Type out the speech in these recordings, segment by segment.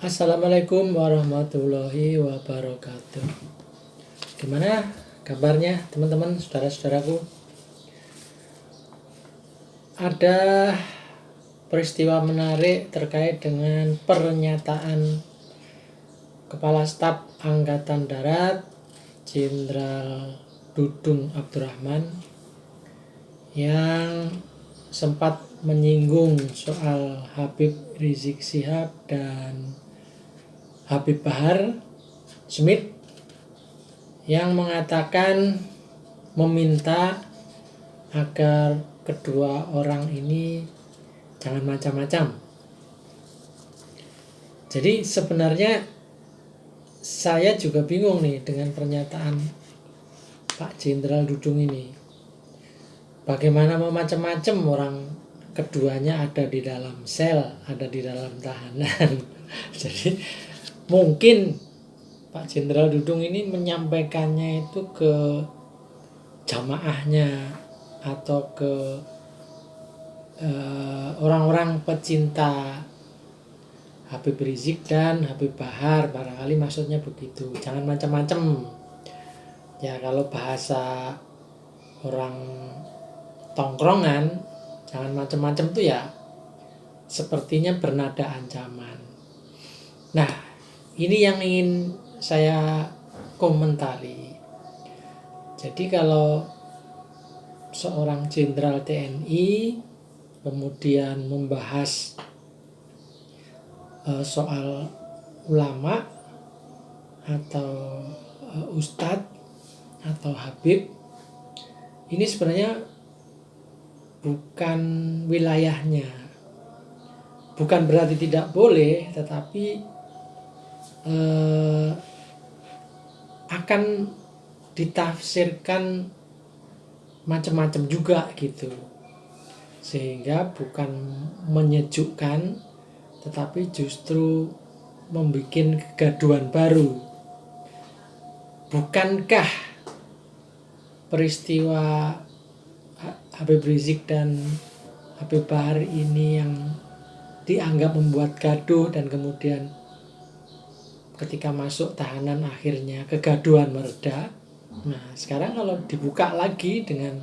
Assalamualaikum warahmatullahi wabarakatuh. Gimana kabarnya teman-teman, saudara-saudaraku? Ada peristiwa menarik terkait dengan pernyataan Kepala Staf Angkatan Darat Jenderal Dudung Abdurrahman yang sempat menyinggung soal Habib Rizik Syihab dan Habib Bahar Smith yang mengatakan meminta agar kedua orang ini jangan macam-macam. Jadi sebenarnya saya juga bingung nih dengan pernyataan Pak Jenderal Dudung ini. Bagaimana mau macam-macam, orang keduanya ada di dalam sel, ada di dalam tahanan. Jadi mungkin Pak Jenderal Dudung ini menyampaikannya itu ke jamaahnya atau ke orang-orang pecinta Habib Rizik dan Habib Bahar, barangkali maksudnya begitu. Jangan macam-macam. Ya kalau bahasa orang tongkrongan, jangan macam-macam tuh ya sepertinya bernada ancaman. Nah, ini yang ingin saya komentari. Jadi kalau seorang jenderal TNI kemudian membahas soal ulama atau ustadz atau habib, ini sebenarnya bukan wilayahnya. Bukan berarti tidak boleh, tetapi akan ditafsirkan macam-macam juga gitu, sehingga bukan menyejukkan tetapi justru membuat kegaduhan baru. Bukankah peristiwa Habib Rizik dan Habib Bahar ini yang dianggap membuat gaduh dan kemudian ketika masuk tahanan akhirnya kegaduhan mereda? Nah, sekarang kalau dibuka lagi dengan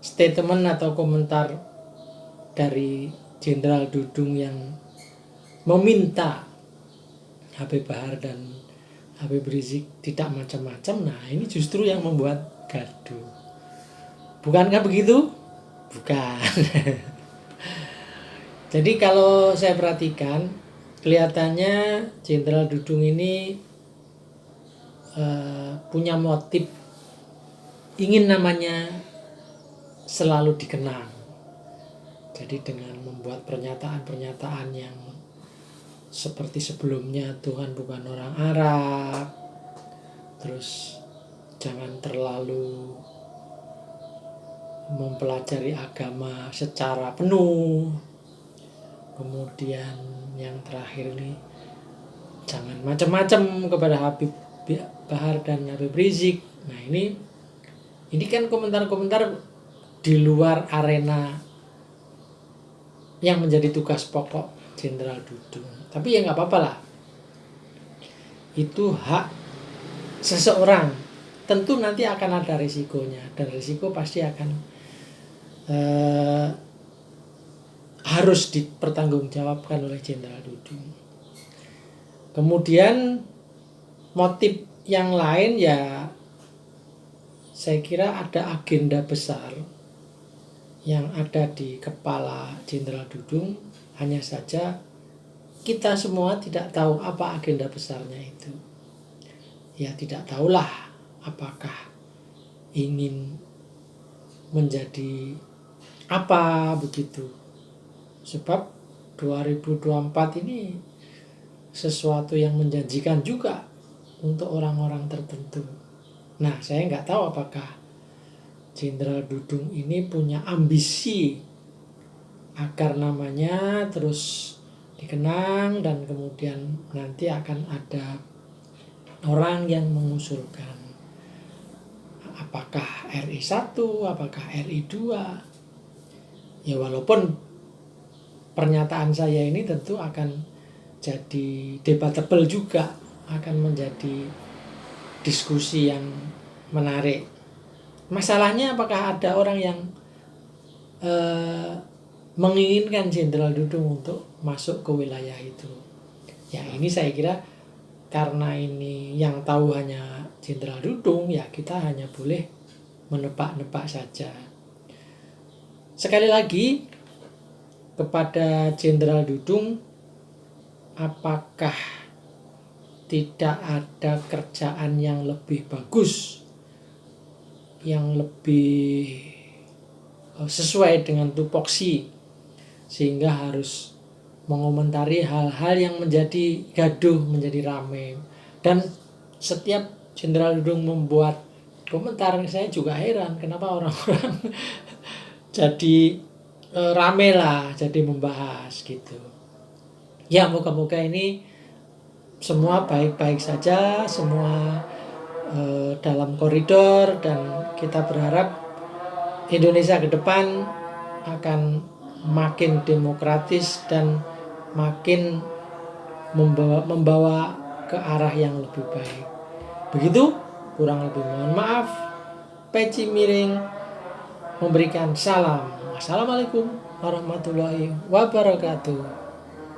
statement atau komentar dari Jenderal Dudung yang meminta Habib Bahar dan Habib Rizik tidak macam-macam, nah ini justru yang membuat gaduh. Bukankah begitu? Bukan. Jadi kalau saya perhatikan, kelihatannya Jenderal Dudung ini punya motif ingin namanya selalu dikenang. Jadi dengan membuat pernyataan-pernyataan yang seperti sebelumnya, Tuhan bukan orang Arab, terus jangan terlalu mempelajari agama secara penuh, kemudian yang terakhir ini jangan macam-macam kepada Habib Bahar dan Habib Rizik. Nah ini kan komentar-komentar di luar arena yang menjadi tugas pokok Jenderal Dudung. Tapi ya nggak apa-apa lah, itu hak seseorang. Tentu nanti akan ada risikonya, dan risiko pasti akan harus dipertanggungjawabkan oleh Jenderal Dudung. Kemudian motif yang lain ya saya kira ada agenda besar yang ada di kepala Jenderal Dudung, hanya saja kita semua tidak tahu apa agenda besarnya itu. Ya tidak tahulah apakah ingin menjadi apa begitu. Sebab 2024 ini sesuatu yang menjanjikan juga untuk orang-orang tertentu. Nah, saya nggak tahu apakah Jenderal Dudung ini punya ambisi agar namanya terus dikenang dan kemudian nanti akan ada orang yang mengusulkan apakah RI 1, apakah RI 2. Ya walaupun pernyataan saya ini tentu akan jadi debatable juga, akan menjadi diskusi yang menarik. Masalahnya apakah ada orang yang menginginkan Jenderal Dudung untuk masuk ke wilayah itu? Ya ini saya kira karena ini yang tahu hanya Jenderal Dudung, ya kita hanya boleh menebak-nebak saja. Sekali lagi kepada Jenderal Dudung, apakah tidak ada kerjaan yang lebih bagus, yang lebih sesuai dengan tupoksi, sehingga harus mengomentari hal-hal yang menjadi gaduh, menjadi ramai. Dan setiap Jenderal Dudung membuat komentar, saya juga heran kenapa orang-orang jadi rame lah, jadi membahas gitu. Ya moga-moga ini semua baik-baik saja, semua dalam koridor, dan kita berharap Indonesia ke depan akan makin demokratis dan makin membawa ke arah yang lebih baik. Begitu, kurang lebih mohon maaf. Peci miring memberikan salam. Wassalamualaikum warahmatullahi wabarakatuh.